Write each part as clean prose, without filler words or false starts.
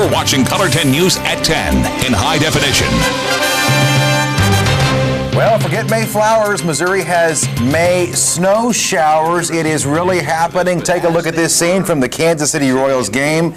You're watching Color 10 News at 10 in high definition. Well, forget May flowers. Missouri has May snow showers. It is really happening. Take a look at this scene from the Kansas City Royals game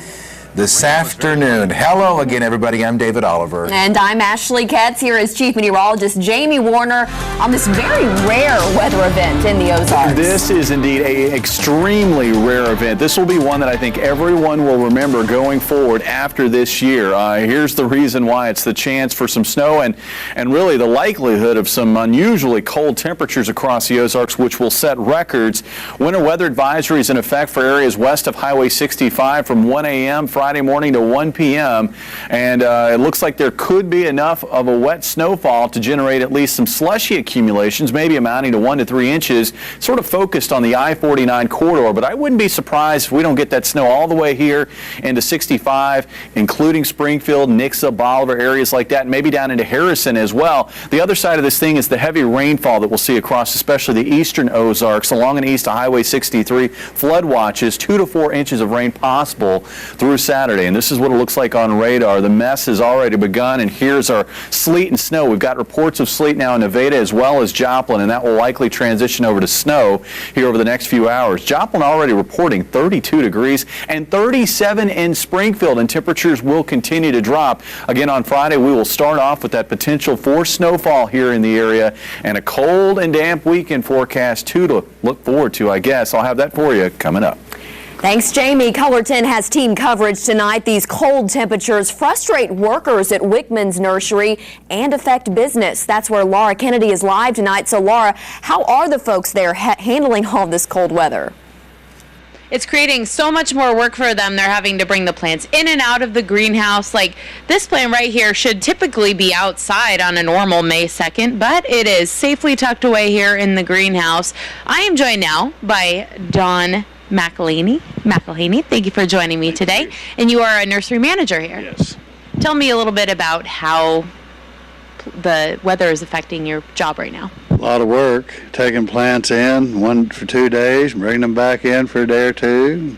this afternoon. Hello again, everybody. I'm David Oliver. And I'm Ashley Katz. Here is Chief Meteorologist Jamie Warner on this very rare weather event in the Ozarks. This is indeed an extremely rare event. This will be one that I think everyone will remember going forward after this year. Here's the reason why. It's the chance for some snow and really the likelihood of some unusually cold temperatures across the Ozarks, which will set records. Winter weather advisory is in effect for areas west of Highway 65 from 1 a.m. Friday morning to 1 p.m. And it looks like there could be enough of a wet snowfall to generate at least some slushy accumulations, maybe amounting to 1 to 3 inches, sort of focused on the I-49 corridor. But I wouldn't be surprised if we don't get that snow all the way here into 65, including Springfield, Nixa, Bolivar, areas like that, and maybe down into Harrison as well. The other side of this thing is the heavy rainfall that we'll see across especially the eastern Ozarks, along and east of Highway 63. Flood watches, 2 to 4 inches of rain possible through Saturday. And this is what it looks like on radar. The mess has already begun, and here's our sleet and snow. We've got reports of sleet now in Nevada as well as Joplin, and that will likely transition over to snow here over the next few hours. Joplin already reporting 32 degrees and 37 in Springfield, and temperatures will continue to drop. Again, on Friday, we will start off with that potential for snowfall here in the area and a cold and damp weekend forecast too to look forward to, I guess. I'll have that for you coming up. Thanks, Jamie. Color 10 has team coverage tonight. These cold temperatures frustrate workers at Wickman's Nursery and affect business. That's where Laura Kennedy is live tonight. So, Laura, how are the folks there handling all this cold weather? It's creating so much more work for them. They're having to bring the plants in and out of the greenhouse. Like this plant right here should typically be outside on a normal May 2nd, but it is safely tucked away here in the greenhouse. I am joined now by Don McElhaney, thank you for joining me today. And you are a nursery manager here. Yes. Tell me a little bit about how the weather is affecting your job right now. A lot of work, taking plants in, one for 2 days, bringing them back in for a day or two.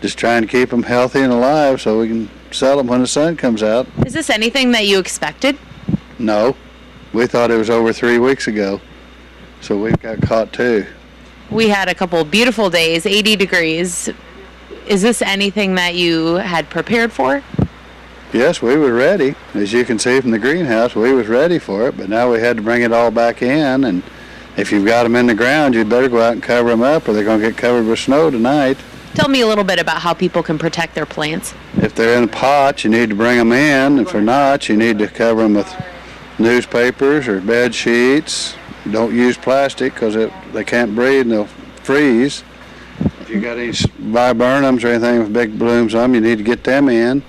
Just trying to keep them healthy and alive so we can sell them when the sun comes out. Is this anything that you expected? No. We thought it was over 3 weeks ago, so we've got caught too. We had a couple beautiful days, 80 degrees. Is this anything that you had prepared for? Yes, we were ready. As you can see from the greenhouse, we was ready for it, but now we had to bring it all back in, and if you've got them in the ground, you'd better go out and cover them up or they're going to get covered with snow tonight. Tell me a little bit about how people can protect their plants. If they're in a pot, you need to bring them in. If they're not, you need to cover them with newspapers or bed sheets. Don't use plastic because they can't breathe and they'll freeze. If you got any viburnums or anything with big blooms on them, you need to get them in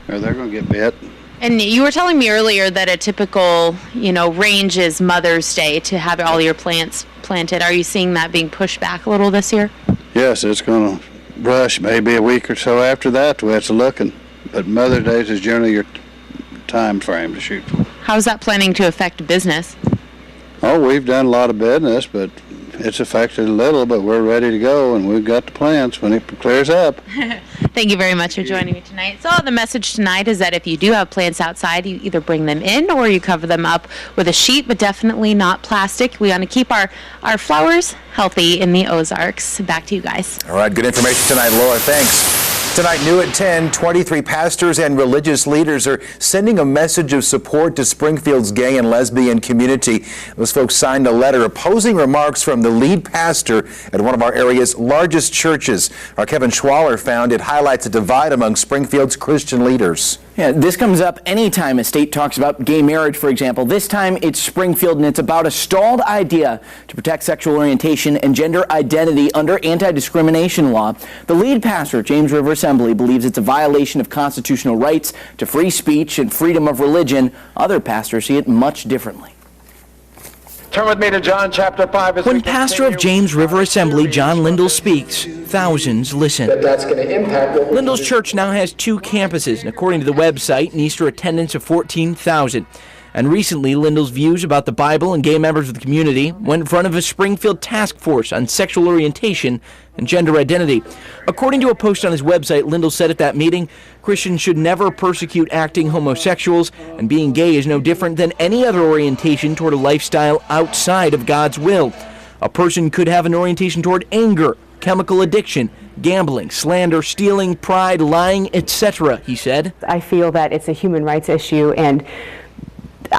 or they're going to get bit. And you were telling me earlier that a typical, range is Mother's Day to have all your plants planted. Are you seeing that being pushed back a little this year? Yes, it's going to brush maybe a week or so after that, the way it's looking. But Mother's Day is generally your time frame to shoot for. How's that planning to affect business? Oh, we've done a lot of business, but it's affected a little, but we're ready to go, and we've got the plants when it clears up. Thank you very much for joining me tonight. So the message tonight is that if you do have plants outside, you either bring them in or you cover them up with a sheet, but definitely not plastic. We want to keep our flowers healthy in the Ozarks. Back to you guys. All right, good information tonight, Laura. Thanks. Tonight, new at 10, 23 pastors and religious leaders are sending a message of support to Springfield's gay and lesbian community. Those folks signed a letter opposing remarks from the lead pastor at one of our area's largest churches. Our Kevin Schwaller found it highlights a divide among Springfield's Christian leaders. Yeah, this comes up anytime a state talks about gay marriage, for example. This time it's Springfield, and it's about a stalled idea to protect sexual orientation and gender identity under anti-discrimination law. The lead pastor of James River Assembly believes it's a violation of constitutional rights to free speech and freedom of religion. Other pastors see it much differently. Turn with me to John chapter 5. When pastor of James River Assembly, John Lindell, speaks, thousands listen. That's going to impact Lindell's church now has 2 campuses, and according to the website, an Easter attendance of 14,000. And recently, Lindell's views about the Bible and gay members of the community went in front of a Springfield task force on sexual orientation and gender identity. According to a post on his website, Lindell said at that meeting, Christians should never persecute acting homosexuals, and being gay is no different than any other orientation toward a lifestyle outside of God's will. A person could have an orientation toward anger, chemical addiction, gambling, slander, stealing, pride, lying, etc., he said. I feel that it's a human rights issue, and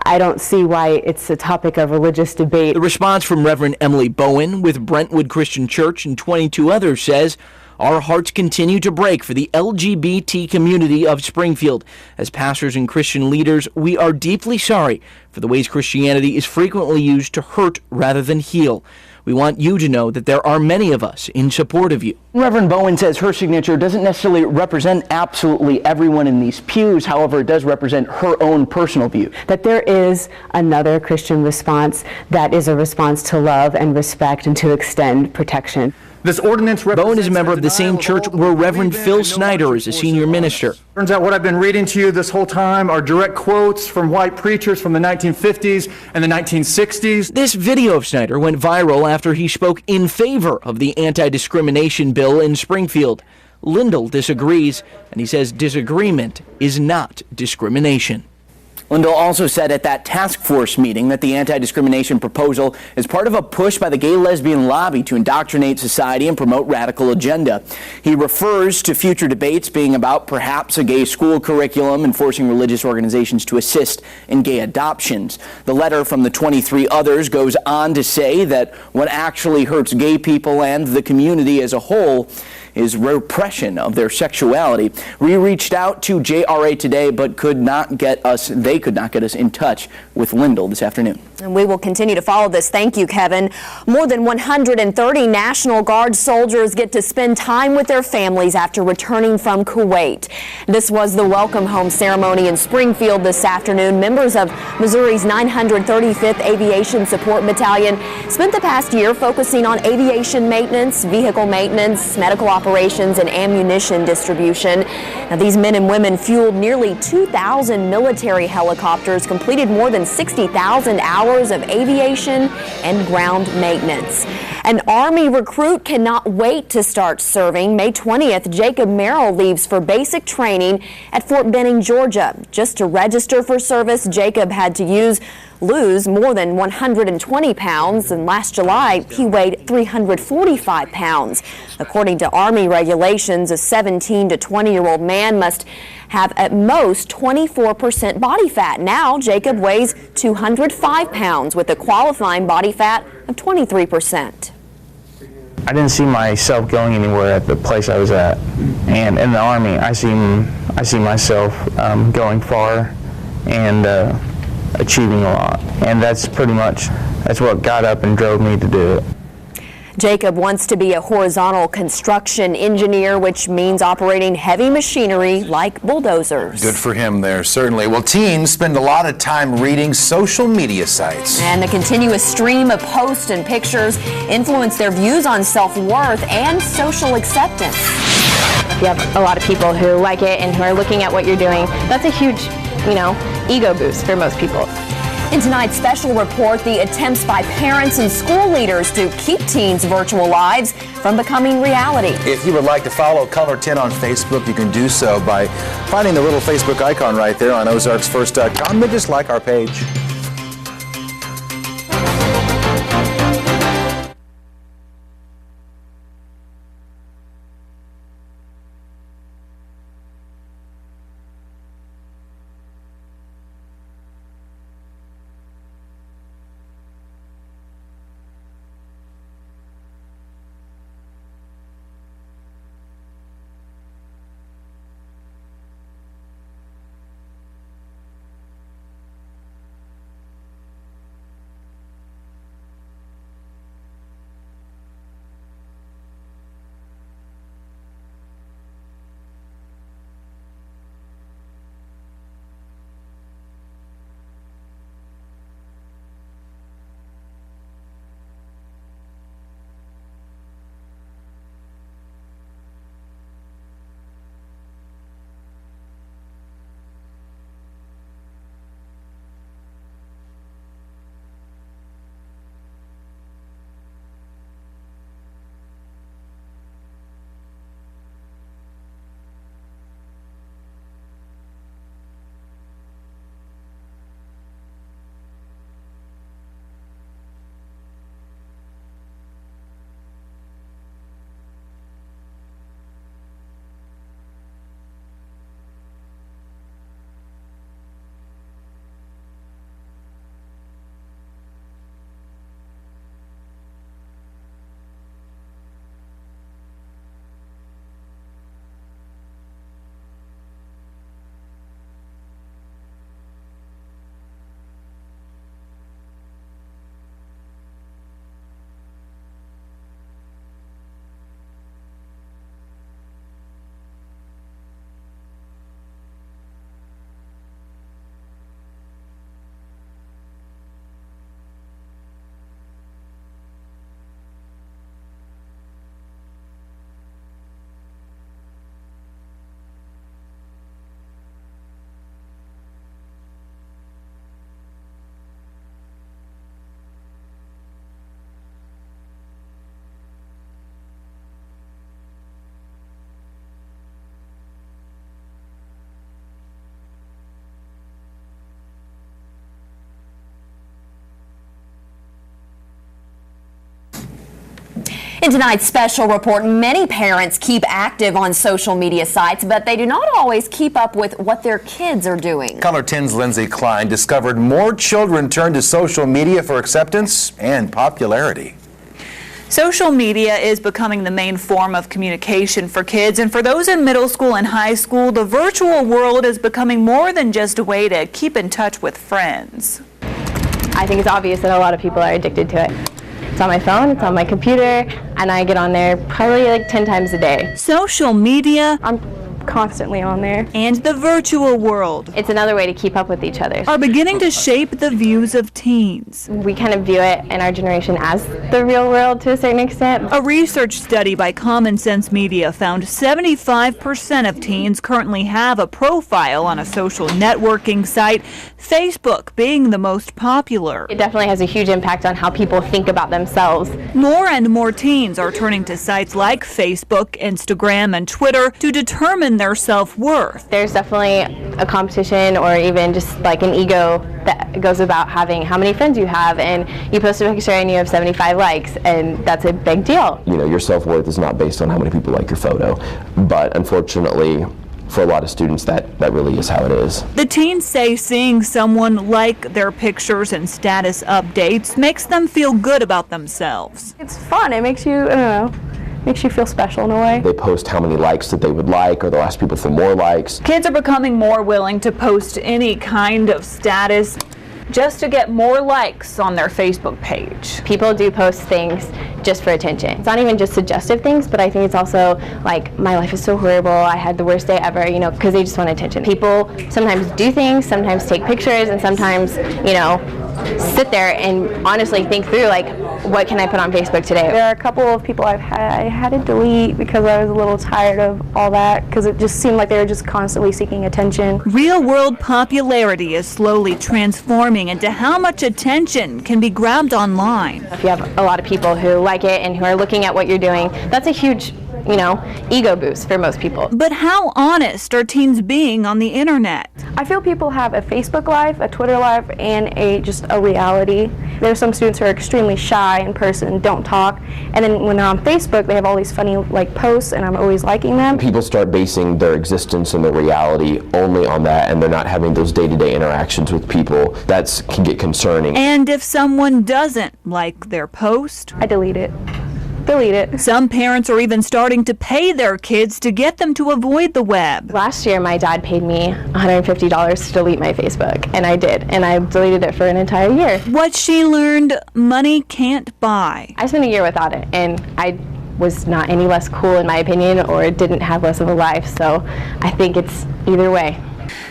I don't see why it's a topic of religious debate. The response from Reverend Emily Bowen with Brentwood Christian Church and 22 others says, "Our hearts continue to break for the LGBT community of Springfield. As pastors and Christian leaders, we are deeply sorry for the ways Christianity is frequently used to hurt rather than heal. We want you to know that there are many of us in support of you." Reverend Bowen says her signature doesn't necessarily represent absolutely everyone in these pews. However, it does represent her own personal view. That there is another Christian response that is a response to love and respect and to extend protection. This ordinance Bowen is a member of the same church where Reverend Phil Snyder is a senior minister. Turns out what I've been reading to you this whole time are direct quotes from white preachers from the 1950s and the 1960s. This video of Snyder went viral after he spoke in favor of the anti-discrimination bill in Springfield. Lindell disagrees, and he says disagreement is not discrimination. Lindell also said at that task force meeting that the anti-discrimination proposal is part of a push by the gay-lesbian lobby to indoctrinate society and promote radical agenda. He refers to future debates being about perhaps a gay school curriculum and forcing religious organizations to assist in gay adoptions. The letter from the 23 others goes on to say that what actually hurts gay people and the community as a whole is repression of their sexuality. We reached out to JRA today, but they could not get us in touch with Lindell this afternoon. And we will continue to follow this. Thank you, Kevin. More than 130 National Guard soldiers get to spend time with their families after returning from Kuwait. This was the welcome home ceremony in Springfield this afternoon. Members of Missouri's 935th Aviation Support Battalion spent the past year focusing on aviation maintenance, vehicle maintenance, medical operations, and ammunition distribution. Now, these men and women fueled nearly 2,000 military helicopters, completed more than 60,000 hours of aviation and ground maintenance. An Army recruit cannot wait to start serving. May 20th, Jacob Merrill leaves for basic training at Fort Benning, Georgia. Just to register for service, Jacob had to lose more than 120 pounds, and last July he weighed 345 pounds. According to Army regulations, a 17 to 20-year-old man must have at most 24% body fat. Now Jacob weighs 205 pounds with a qualifying body fat of 23%. I didn't see myself going anywhere at the place I was at, and in the Army I see myself going far and achieving a lot, and that's what got up and drove me to do it. Jacob wants to be a horizontal construction engineer, which means operating heavy machinery like bulldozers. Good for him there, certainly. Well, teens spend a lot of time reading social media sites. And the continuous stream of posts and pictures influence their views on self-worth and social acceptance. You have a lot of people who like it and who are looking at what you're doing. That's a huge, ego boost for most people. In tonight's special report, the attempts by parents and school leaders to keep teens' virtual lives from becoming reality. If you would like to follow Color 10 on Facebook, you can do so by finding the little Facebook icon right there on ozarksfirst.com and just like our page. In tonight's special report, many parents keep active on social media sites, but they do not always keep up with what their kids are doing. Color 10's Lindsay Klein discovered more children turn to social media for acceptance and popularity. Social media is becoming the main form of communication for kids, and for those in middle school and high school, the virtual world is becoming more than just a way to keep in touch with friends. I think it's obvious that a lot of people are addicted to it. It's on my phone, it's on my computer, and I get on there probably like 10 times a day. Social media, I'm constantly on there. And the virtual world. It's another way to keep up with each other. Are beginning to shape the views of teens. We kind of view it in our generation as the real world to a certain extent. A research study by Common Sense Media found 75% of teens currently have a profile on a social networking site, Facebook being the most popular. It definitely has a huge impact on how people think about themselves. More and more teens are turning to sites like Facebook, Instagram, and Twitter to determine their self-worth. There's definitely a competition or even just like an ego that goes about having how many friends you have, and you post a picture and you have 75 likes, and that's a big deal. You know, your self-worth is not based on how many people like your photo, but unfortunately for a lot of students that really is how it is. The teens say seeing someone like their pictures and status updates makes them feel good about themselves. It's fun. It makes you, I don't know, makes you feel special in a way. They post how many likes that they would like, or they'll ask people for more likes. Kids are becoming more willing to post any kind of status just to get more likes on their Facebook page. People do post things just for attention. It's not even just suggestive things, but I think it's also like, my life is so horrible, I had the worst day ever, you know, because they just want attention. People sometimes do things, sometimes take pictures, and sometimes, you know, sit there and honestly think through, like, what can I put on Facebook today? There are a couple of people I had to delete because I was a little tired of all that, because it just seemed like they were just constantly seeking attention. Real world popularity is slowly transforming into how much attention can be grabbed online. If you have a lot of people who like it and who are looking at what you're doing, that's a huge, you know, ego boost for most people. But how honest are teens being on the internet? I feel people have a Facebook life, a Twitter life, and just a reality. There are some students who are extremely shy in person and don't talk, and then when they're on Facebook, they have all these funny like posts, and I'm always liking them. People start basing their existence and their reality only on that, and they're not having those day-to-day interactions with people. That can get concerning. And if someone doesn't like their post, I delete it. Delete it. Some parents are even starting to pay their kids to get them to avoid the web. Last year, my dad paid me $150 to delete my Facebook, and I did, and I deleted it for an entire year. What she learned, money can't buy. I spent a year without it, and I was not any less cool in my opinion, or didn't have less of a life, so I think it's either way.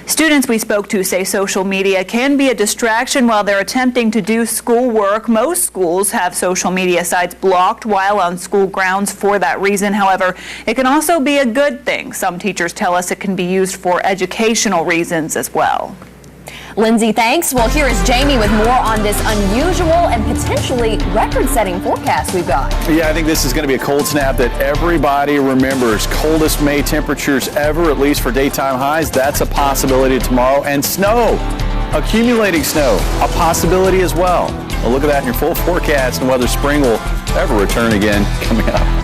Students we spoke to say social media can be a distraction while they're attempting to do schoolwork. Most schools have social media sites blocked while on school grounds for that reason. However, it can also be a good thing. Some teachers tell us it can be used for educational reasons as well. Lindsay, thanks. Well, here is Jamie with more on this unusual and potentially record-setting forecast we've got. Yeah, I think this is going to be a cold snap that everybody remembers. Coldest May temperatures ever, at least for daytime highs. That's a possibility tomorrow. And snow, accumulating snow, a possibility as well. Well, look at that in your full forecast and whether spring will ever return again coming up.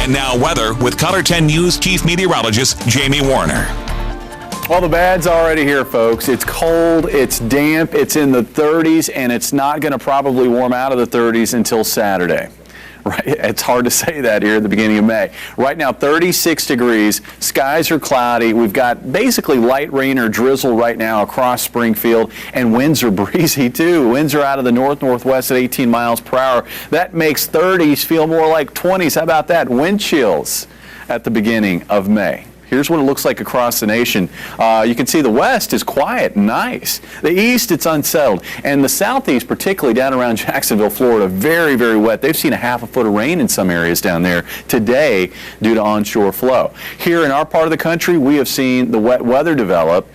And now weather with Color 10 News Chief Meteorologist Jamie Warner. Well, the bad's already here, folks. It's cold, it's damp, it's in the 30s, and it's not going to probably warm out of the 30s until Saturday. Right? It's hard to say that here at the beginning of May. Right now, 36 degrees. Skies are cloudy. We've got basically light rain or drizzle right now across Springfield, and winds are breezy too. Winds are out of the north-northwest at 18 miles per hour. That makes 30s feel more like 20s. How about that? Wind chills at the beginning of May. Here's what it looks like across the nation. You can see the west is quiet and nice. The east, it's unsettled. And the southeast, particularly down around Jacksonville, Florida, very, very wet. They've seen a half a foot of rain in some areas down there today due to onshore flow. Here in our part of the country, we have seen the wet weather develop,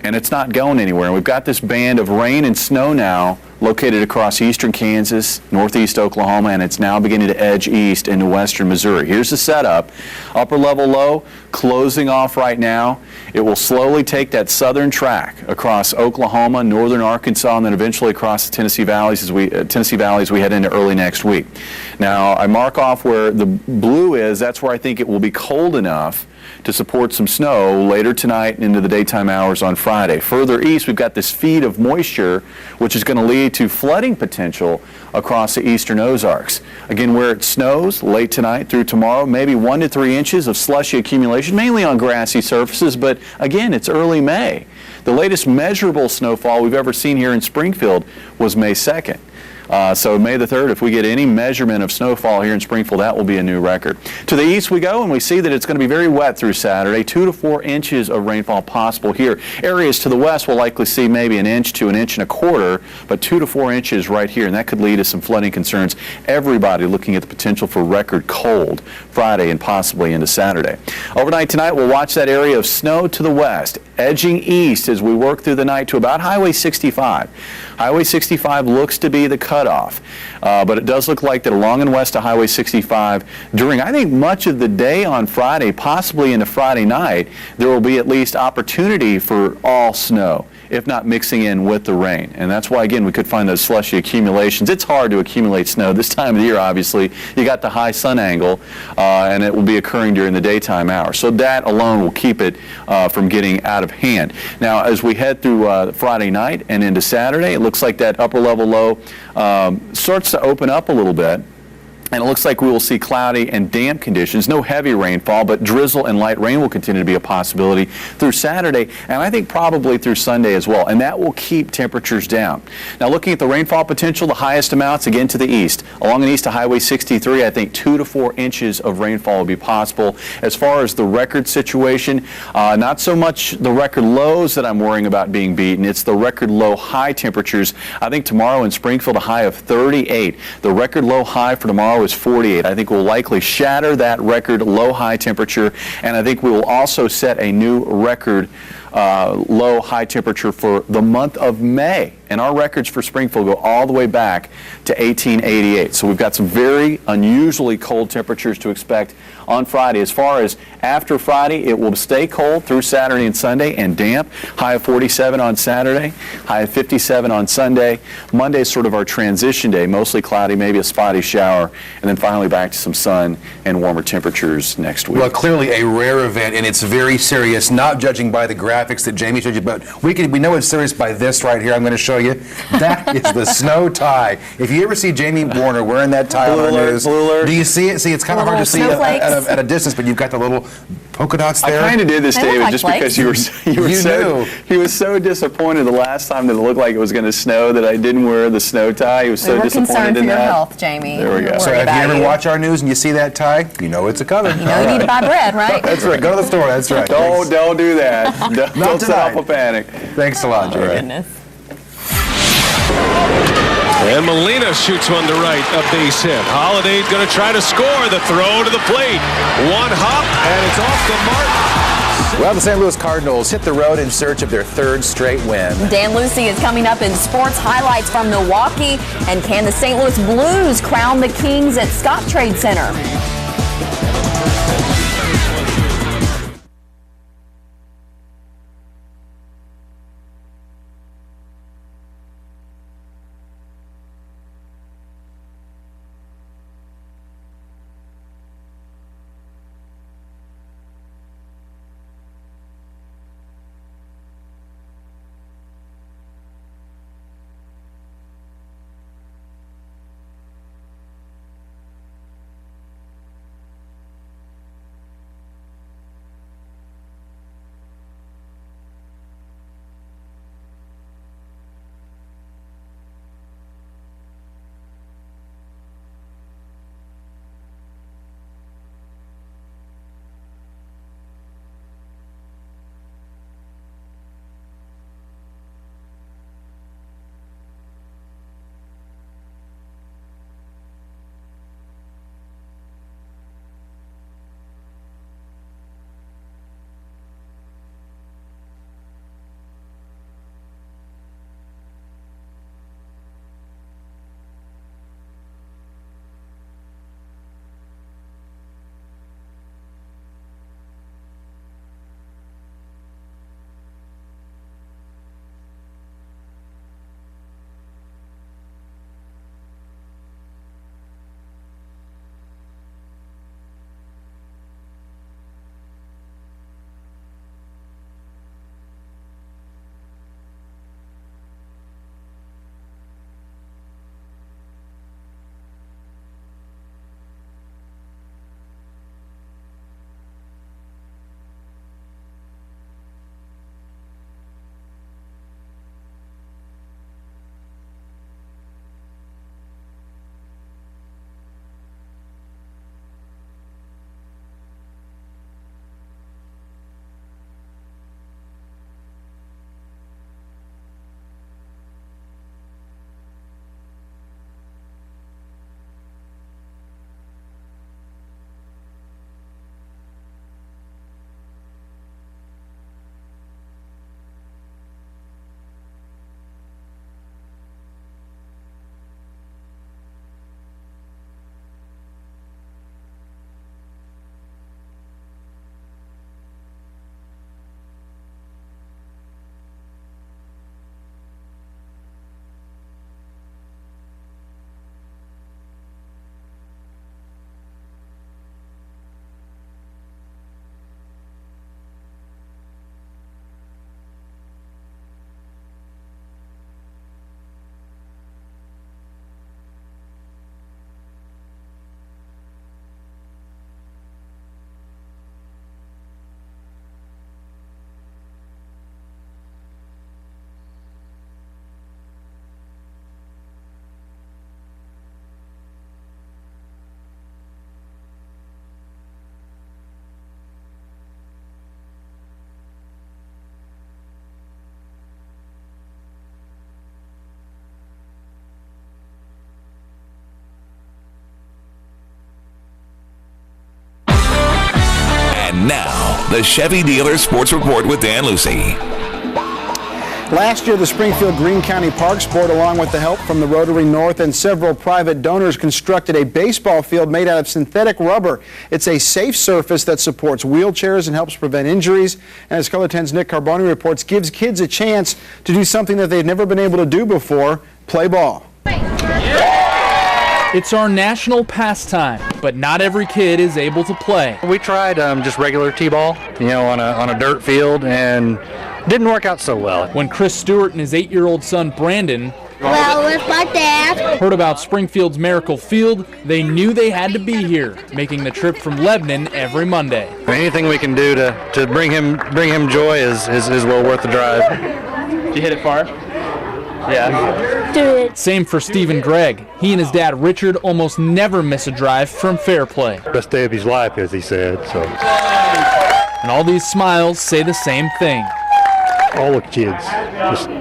and it's not going anywhere. And we've got this band of rain and snow now located across eastern Kansas, northeast Oklahoma, and it's now beginning to edge east into western Missouri. Here's the setup. Upper level low closing off right now. It will slowly take that southern track across Oklahoma, northern Arkansas, and then eventually across the Tennessee Valleys as we head into early next week. Now, I mark off where the blue is. That's where I think it will be cold enough to support some snow later tonight and into the daytime hours on Friday. Further east, we've got this feed of moisture, which is going to lead to flooding potential across the eastern Ozarks. Again, where it snows late tonight through tomorrow, maybe 1 to 3 inches of slushy accumulation, mainly on grassy surfaces, but again, it's early May. The latest measurable snowfall we've ever seen here in Springfield was May 2nd. So May the 3rd, if we get any measurement of snowfall here in Springfield, that will be a new record. To the east we go, and we see that it's going to be very wet through Saturday. 2 to 4 inches of rainfall possible here. Areas to the west will likely see maybe 1 inch to 1.25 inches, but 2 to 4 inches right here, and that could lead to some flooding concerns. Everybody looking at the potential for record cold Friday and possibly into Saturday. Overnight tonight, we'll watch that area of snow to the west, edging east as we work through the night to about Highway 65. Highway 65 looks to be the cutoff, but it does look like that along and west of Highway 65 during, I think, much of the day on Friday, possibly into Friday night, there will be at least opportunity for all snow, if not mixing in with the rain. And that's why, again, we could find those slushy accumulations. It's hard to accumulate snow this time of the year, obviously. You got the high sun angle, and it will be occurring during the daytime hours. So that alone will keep it from getting out of hand. Now, as we head through Friday night and into Saturday, it looks like that upper level low starts to open up a little bit. And it looks like we will see cloudy and damp conditions. No heavy rainfall, but drizzle and light rain will continue to be a possibility through Saturday, and I think probably through Sunday as well. And that will keep temperatures down. Now, looking at the rainfall potential, the highest amounts again to the east. Along and east of Highway 63, I think 2 to 4 inches of rainfall will be possible. As far as the record situation, not so much the record lows that I'm worrying about being beaten. It's the record low high temperatures. I think tomorrow in Springfield, a high of 38. The record low high for tomorrow is 48. I think we'll likely shatter that record low high temperature, and I think we will also set a new record low high temperature for the month of May. And our records for Springfield go all the way back to 1888. So we've got some very unusually cold temperatures to expect on Friday. As far as after Friday, it will stay cold through Saturday and Sunday and damp. High of 47 on Saturday, high of 57 on Sunday. Monday is sort of our transition day, mostly cloudy, maybe a spotty shower, and then finally back to some sun and warmer temperatures next week. Well, clearly a rare event, and it's very serious, not judging by the graphics that Jamie showed you, but we know it's serious by this right here I'm going to show you. That is the snow tie. If you ever see Jamie Warner wearing that tie on our news, do you see it? See, it's kind of hard to see at a distance, but you've got the little polka dots there. I kind of did this, David, like just flakes. because he was so disappointed the last time that it looked like it was going to snow that I didn't wear the snow tie. He was so disappointed in that. We're concerned for your health, Jamie. There we go. So if you ever watch our news and you see that tie, you know it's a coming. You know you need to buy bread, right? That's right. Go to the store. That's right. Don't do that. Don't set off a panic. Thanks a lot, Jamie. Goodness. And Molina shoots one to right, a base hit. Holiday's going to try to score. The throw to the plate. One hop, and it's off to Martin. Well, the St. Louis Cardinals hit the road in search of their third straight win. Dan Lucy is coming up in sports highlights from Milwaukee. And can the St. Louis Blues crown the Kings at Scott Trade Center? Now, the Chevy Dealer Sports Report with Dan Lucy. Last year, the Springfield Greene County Parks Board, along with the help from the Rotary North and several private donors, constructed a baseball field made out of synthetic rubber. It's a safe surface that supports wheelchairs and helps prevent injuries. And as Color 10's Nick Carboni reports, gives kids a chance to do something that they've never been able to do before, play ball. It's our national pastime, but not every kid is able to play. We tried just regular t-ball, on a dirt field, and didn't work out so well. When Chris Stewart and his 8-year-old son Brandon with my dad heard about Springfield's Miracle Field, they knew they had to be here, making the trip from Lebanon every Monday. Anything we can do to bring him joy is well worth the drive. Did you hit it far? Yeah. Do it. Same for Stephen Gregg. He and his dad Richard almost never miss a drive from Fair Play. Best day of his life, as he said. So. And all these smiles say the same thing. All the kids,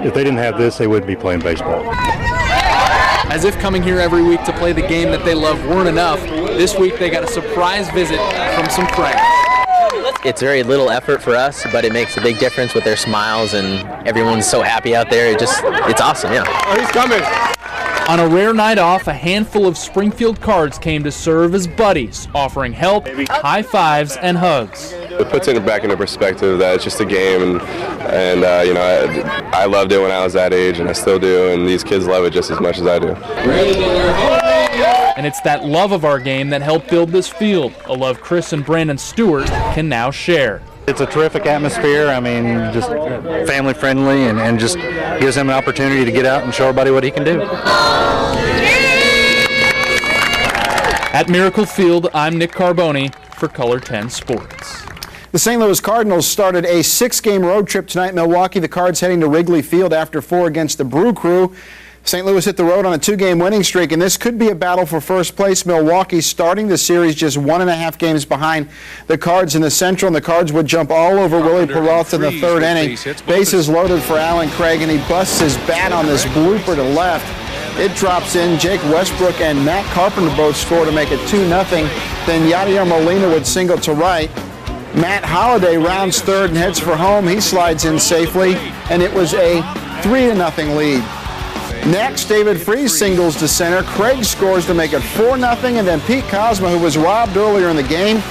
if they didn't have this, they wouldn't be playing baseball. As if coming here every week to play the game that they love weren't enough, this week they got a surprise visit from some friends. It's very little effort for us, but it makes a big difference with their smiles, and everyone's so happy out there. It's awesome, yeah. Oh, he's coming. On a rare night off, a handful of Springfield Cards came to serve as buddies, offering help, high fives, and hugs. It puts it back into perspective that it's just a game, and I loved it when I was that age, and I still do, and these kids love it just as much as I do. And it's that love of our game that helped build this field, a love Chris and Brandon Stewart can now share. It's a terrific atmosphere. I mean, just family friendly, and just gives him an opportunity to get out and show everybody what he can do. At Miracle Field, I'm Nick Carboni for Color 10 Sports. The St. Louis Cardinals started a 6-game road trip tonight in Milwaukee. The Cards heading to Wrigley Field after 4 against the Brew Crew. St. Louis hit the road on a 2-game winning streak, and this could be a battle for first place. Milwaukee starting the series just 1.5 games behind the Cards in the Central, and the Cards would jump all over Willie Peralta in the 3rd inning. Bases loaded for Alan Craig, and he busts his bat on this blooper to left. It drops in. Jake Westbrook and Matt Carpenter both score to make it 2-0. Then Yadier Molina would single to right. Matt Holliday rounds 3rd and heads for home. He slides in safely, and it was a 3-0 lead. Next, David Freese singles to center. Craig scores to make it 4-0, and then Pete Cosma, who was robbed earlier in the game,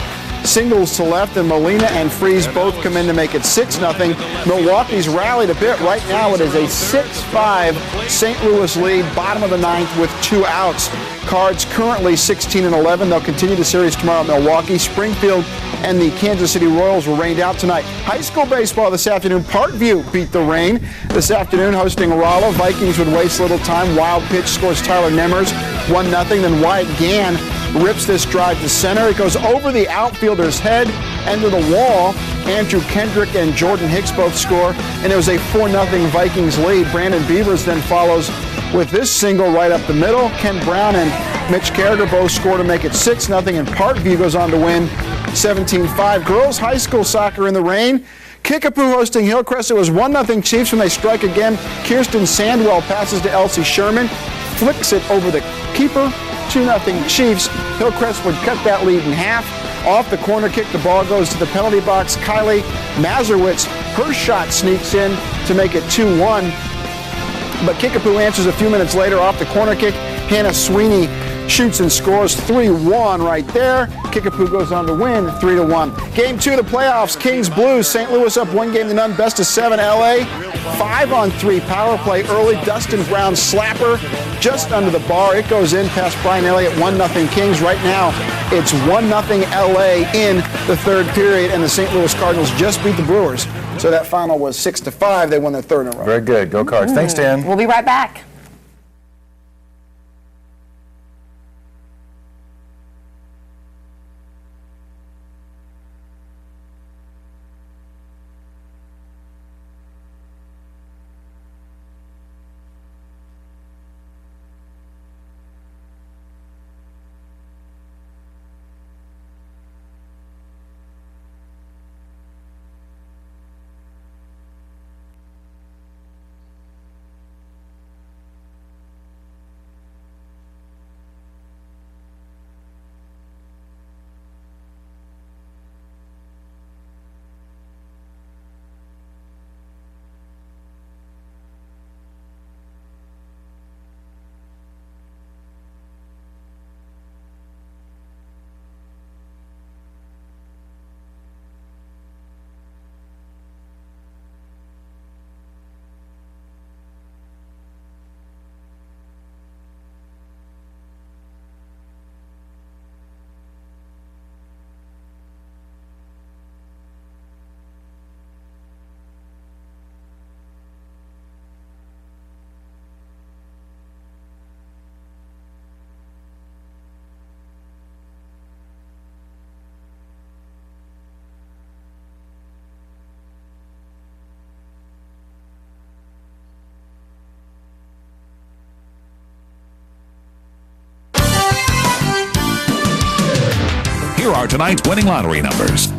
singles to left, and Molina and Freese both come in to make it 6-0. Milwaukee's rallied a bit. Right now it is a 6-5 St. Louis lead, bottom of the 9th with 2 outs. Cards currently 16-11. They'll continue the series tomorrow at Milwaukee. Springfield and the Kansas City Royals were rained out tonight. High school baseball this afternoon. Parkview beat the rain. This afternoon hosting Rolla. Vikings would waste little time. Wild pitch scores Tyler Nemmers 1-0. Then Wyatt Gann rips this drive to center. It goes over the outfielder's head and to the wall. Andrew Kendrick and Jordan Hicks both score, and it was a 4-0 Vikings lead. Brandon Beavers then follows with this single right up the middle. Ken Brown and Mitch Carragher both score to make it 6-0, and Parkview goes on to win 17-5. Girls high school soccer in the rain. Kickapoo hosting Hillcrest. It was 1-0 Chiefs when they strike again. Kirsten Sandwell passes to Elsie Sherman, flicks it over the keeper. 2-0 Chiefs. Hillcrest would cut that lead in half. Off the corner kick, the ball goes to the penalty box. Kylie Mazurwitz, her shot sneaks in to make it 2-1. But Kickapoo answers a few minutes later off the corner kick. Hannah Sweeney shoots and scores 3-1 right there. Kickapoo goes on to win 3-1. Game 2 of the playoffs, Kings Blues. St. Louis up 1-0 best of 7 LA. 5-on-3 power play early. Dustin Brown slapper just under the bar. It goes in past Brian Elliott. 1-0 Kings. Right now it's 1-0 LA in the 3rd period, and the St. Louis Cardinals just beat the Brewers. So that final was 6-5. They won their 3rd in a row. Very good. Go Cards. Thanks, Dan. We'll be right back. are tonight's winning lottery numbers.